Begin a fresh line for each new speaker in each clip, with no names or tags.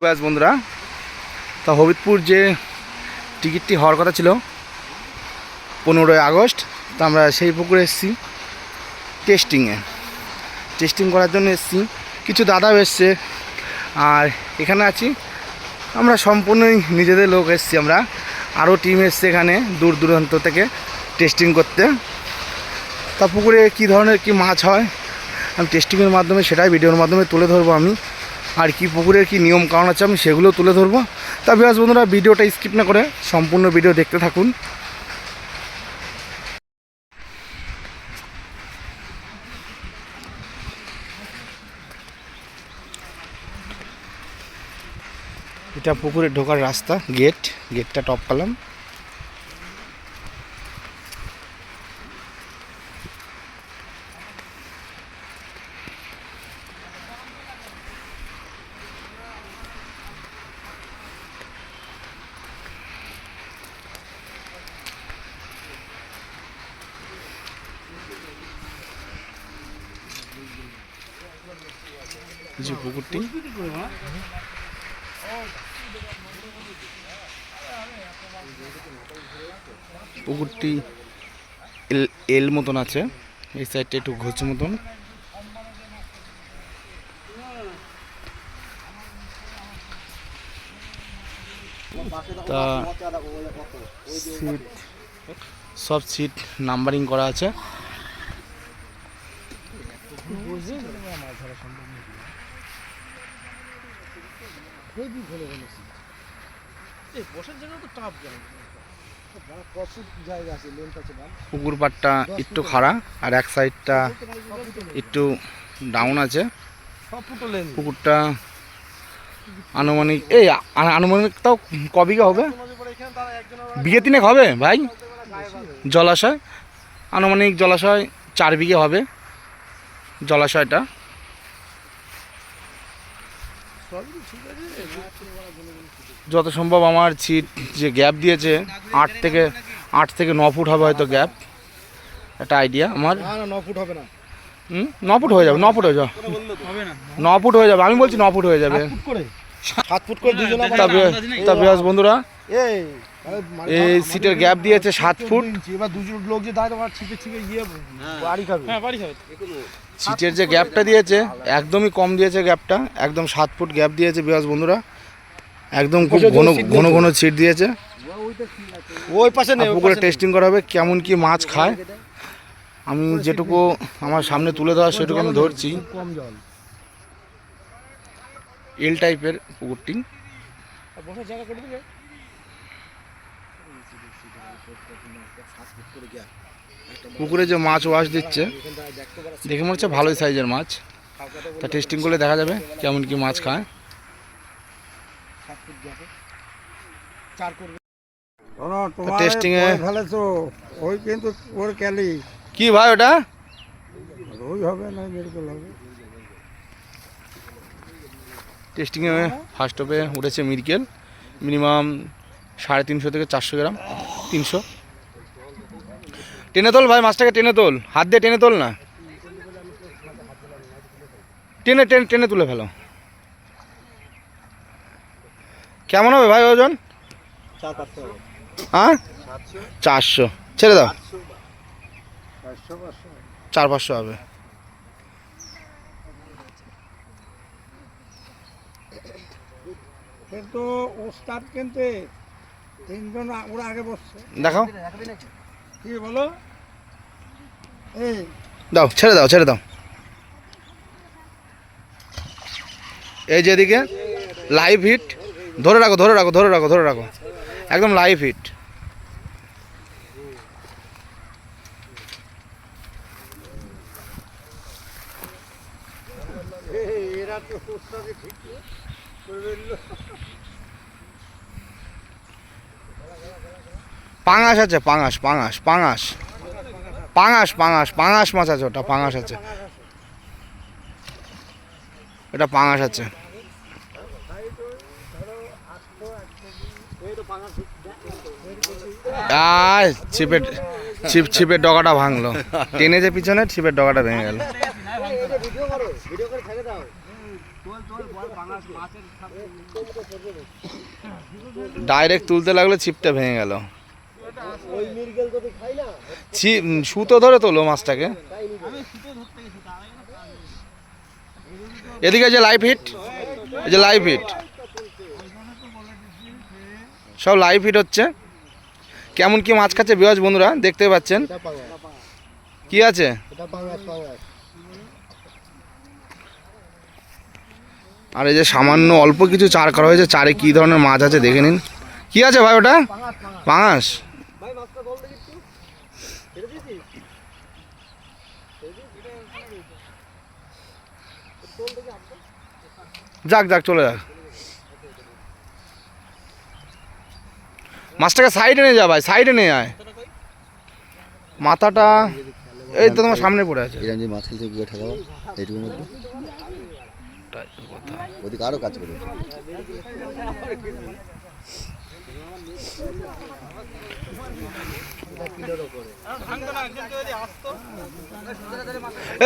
ব্যাস বন্ধুরা, তা হবিবপুর যে টিকিটটি হওয়ার কথা ছিল 15ই আগস্ট, তা আমরা সেই পুকুরে এসেছি টেস্টিং করার জন্য এসেছি। কিছু দাদাও এসছে, আর এখানে আছি আমরা সম্পূর্ণই নিজেদের লোক এসেছি। আমরা আরও টিম এসছে এখানে দূর দূরান্ত থেকে টেস্টিং করতে। তা পুকুরে কী ধরনের কি মাছ হয় আমি টেস্টিংয়ের মাধ্যমে সেটাই ভিডিওর মাধ্যমে তুলে ধরবো আমি, আর কি পুকুরের কি নিয়ম কারণ আছে আমি সেগুলো তুলে ধরবো। তা বিয়াস বন্ধুরা, ভিডিওটা স্কিপ না করে সম্পূর্ণ ভিডিও দেখতে থাকুন। এটা পুকুরে ঢোকার রাস্তা, গেটটা টপ করলাম। যে পুকুরটি এল মতন আছে, এই সাইডটা একটু ঘুষ মতন। তা সব সিট নাম্বারিং করা আছে। পুকুর পাড়টা একটু খাড়া আর এক সাইডটা একটু ডাউন আছে। পুকুরটা আনুমানিক তাও ক বিঘা হবে? বিঘে 3 হবে ভাই। জলাশয় আনুমানিক 4 বিঘে হবে জলাশয়টা। যত সম্ভব আমার ছিট যে গ্যাপ দিয়েছে 8 থেকে 9 ফুট হবে হয়তো গ্যাপ, একটা আইডিয়া আমার।
9 ফুট হবে না,
9 ফুট হয়ে যাবে, 9 ফুট হয়ে যাবে, 9 ফুট হয়ে যাবে, আমি বলছি 9 ফুট হয়ে যাবে।
7 ফুট করে দুজন।
তবে বন্ধুরা, এই সিটের গ্যাপ দিয়েছে 7 ফুট।
এবার দুজন লোক যে দাঁড়ায় ছিপে গিয়ে বাড়ি খাবে। হ্যাঁ বাড়ি খাবে।
সিটের যে গ্যাপটা দিয়েছে একদমই কম দিয়েছে, গ্যাপটা একদম 7 ফুট গ্যাপ দিয়েছে বিয়াস বন্ধুরা, একদম খুব ঘন ঘন সিট দিয়েছে।
ওই পাশে
পুকুরে টেস্টিং করা হবে কেমন কি মাছ খায়। আমি যেটুকু আমার সামনে তুলে ধরা সেটুকু আমি ধরছি।
কম জল,
এল টাইপের পুকুরটি। পুকুরে যে মাছ ওয়াশ দিচ্ছে দেখে মনে হচ্ছে ভালোই সাইজের মাছ। তা টেস্টিং করলে দেখা যাবে কেমন কি মাছ খায়। টেস্টিং এ
ওই কিন্তু ওর ক্যালি
কি ভাই ওটা
ওই হবে না, মেডিকেল হবে।
টেস্টিং এ ফার্স্ট হবে উঠেছে মিরকেল, মিনিমাম 350 থেকে 400 গ্রাম, 300। টেনে তোল ভাই, মাছটাকে টেনে তোল, হাত দিয়ে টেনে তোল না, টেনে টেনে টেনে তুলে ফেলো। কেমন হবে ভাই ওজন? 400 ছেড়ে দাও, 400-500 হবে।
কিন্তু ওস্তাদ কিন্তু 3 জন ওরা আগে বসছে।
দেখাও
কি বলো? এই
দাও, ছেড়ে দাও। এই যেদিকে লাইভ হিট, ধরে রাখো, একদম লাইভ হিট।
এরা তো ওস্তাদে ঠিক করবে।
পাঙাশ আছে, পাঙাশ মাছ আছে, ওটা পাঙাশ আছে, এটা পাঙাশ আছে। ছিপের ডগাটা ভাঙলো, টেনে যে পিছনে ছিপের ডগাটা ভেঙে গেল। ডাইরেক্ট তুলতে লাগলে ছিপটা ভেঙে গেল। সুতো ধরে তোলো মাছটাকে। এদিকে যে লাইভ হিট, এই যে লাইভ হিট, সব লাইভ হিট হচ্ছে। কেমন কি মাছ খাচ্ছে বিয়াস বন্ধুরা দেখতে পাচ্ছেন। কি আছে? আর এই যে সামান্য অল্প কিছু চার করা হয়েছে, চারে কি ধরনের মাছ আছে দেখে নিন। কি আছে ভাই ওটা? পাঙাশ। যাক যাক চলে যাক। মাছটাকে সাইডে নিয়ে যা ভাই, সাইডে নিয়ে আয়। মাথাটা এই তো তোমার সামনে পড়ে আছে।
এরকম যে মাছ খেলতে গিয়ে ঠেকাবো এইটুকুর মধ্যে ওদিকে আরও কাজ করবে।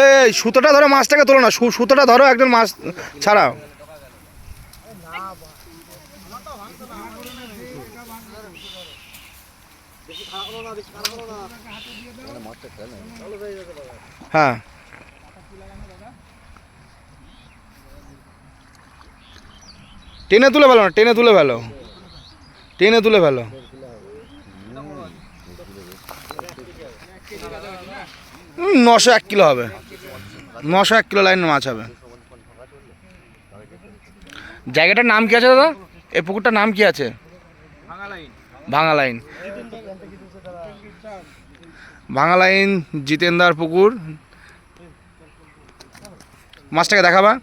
এই সুতোটা ধরো, মাছটাকে তোলো না, সুতোটা ধরো, একজন মাছ ছাড়াও। হ্যাঁ টেনে তুলে ফেলো না, টেনে তুলে ফেলো, টেনে তুলে ফেলো। 901 কিলো হবে, 901 কিলো লাইনের মাছ হবে। জায়গাটার নাম কি আছে দাদা? এই পুকুরটার নাম কি আছে? ভাঙা লাইন। ভাঙা লাইন জিতেন্দার পুকুর। মাছটাকে দেখাবা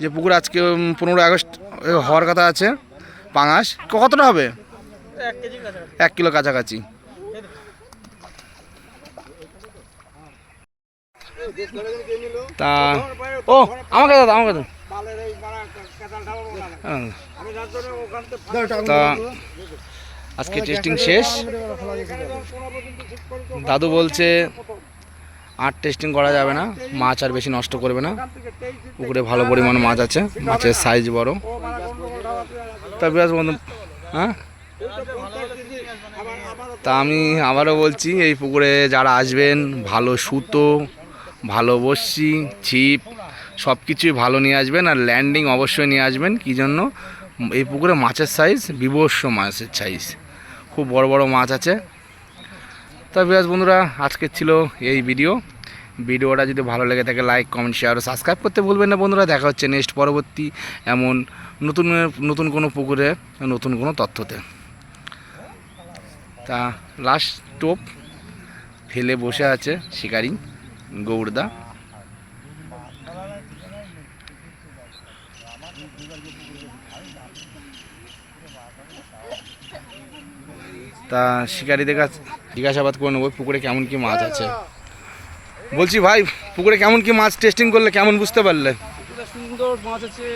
যে পুকুর আজকে 15 আগস্ট হওয়ার কথা আছে। পাঙাশ কতটা হবে? 1 কিলো কাছাকাছি। তা ও আমাকে দাদা, আমাকে দাদা। তা আজকে টেস্টিং শেষ। দাদু বলছে আর টেস্টিং করা যাবে না, মাছ আর বেশি নষ্ট করবে না। পুকুরে ভালো পরিমাণ মাছ আছে, মাছের সাইজ বড়। তা বেশ বন্ধু, হ্যাঁ তা আমি আবারও বলছি, এই পুকুরে যারা আসবেন ভালো সুতো, ভালো বড়শি, ছিপ সব কিছুই ভালো নিয়ে আসবেন। আর ল্যান্ডিং অবশ্যই নিয়ে আসবেন। কী জন্য? এই পুকুরে মাছের সাইজ বিভৎস, মাছের সাইজ খুব বড় বড় মাছ আছে। তা বেশ বন্ধুরা, আজকে ছিল এই ভিডিওটা যদি ভালো লেগে থাকে লাইক, কমেন্ট, শেয়ার ও সাবস্ক্রাইব করতে ভুলবেন না বন্ধুরা। দেখা হচ্ছে নেক্সট পরবর্তী এমন নতুন কোনো পুকুরে নতুন কোনো তথ্যতে। তা লাস্ট টোপ ফেলে বসে আছে শিকারি গৌড়দা। তা শিকারিদের কাছে জিজ্ঞাসাবাদ করে নেবো পুকুরে কেমন কি মাছ আছে। বলছি ভাই, পুকুরে কেমন কি মাছ টেস্টিং করলে কেমন বুঝতে পারলে?
সুন্দর মাছ আছে,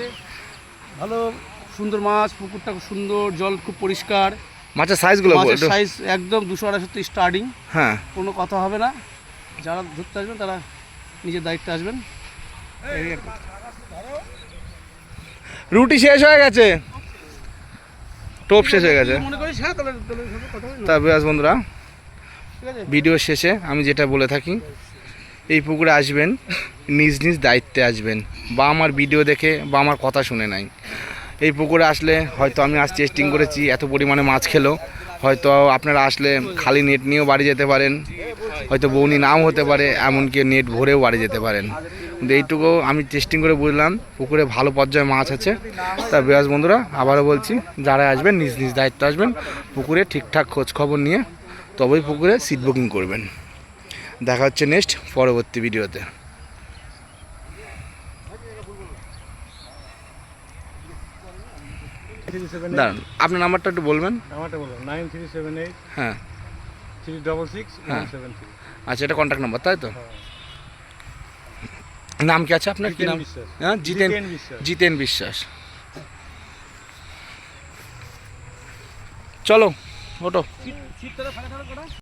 ভালো সুন্দর মাছ, পুকুরটা খুব সুন্দর, জল খুব পরিষ্কার।
মাছের সাইজগুলো
মাছের সাইজ একদম 200-250 স্টার্টিং।
হ্যাঁ,
কোনো কথা হবে না। যারা ধরতে আসবেন তারা নিজের দায়িত্বে আসবেন।
রুটি শেষ হয়ে গেছে, টোপ শেষ হয়ে গেছে।
মনে করিস হ্যাঁ, তাহলে কথা
তা বেশ বন্ধুরা,
ঠিক আছে।
ভিডিও শেষে আমি যেটা বলে থাকি, এই পুকুরে আসবেন নিজ নিজ দায়িত্বে আসবেন, বা আমার ভিডিও দেখে বা আমার কথা শুনে নাই। এই পুকুরে আসলে হয়তো আমি আজ টেস্টিং করেছি, এত পরিমাণে মাছ খেলো, হয়তো আপনারা আসলে খালি নেট নিয়েও বাড়ি যেতে পারেন, হয়তো বৌনি নাও হতে পারে, এমনকি নেট ভরেও বাড়ি যেতে পারেন। কিন্তু এইটুকু আমি টেস্টিং করে বুঝলাম পুকুরে ভালো পর্যায়ে মাছ আছে। তা বেশ বন্ধুরা, আবারও বলছি, যারা আসবেন নিজ নিজ দায়িত্ব আসবেন, পুকুরে ঠিকঠাক খোঁজ খবর নিয়ে তবেই পুকুরে সিট বুকিং করবেন। দেখা হচ্ছে নেক্সট পরবর্তী ভিডিওতে। দাঁড়ান, আপনার নাম্বারটা একটু বলবেন।
আমারটা বলো 9378
হ্যাঁ
366 173।
আচ্ছা, এটা কন্ট্যাক্ট নাম্বার তাই তো? নাম কি আছে আপনার? কি নাম? হ্যাঁ, জিতেন বিশ্বাস। চলো ওটো।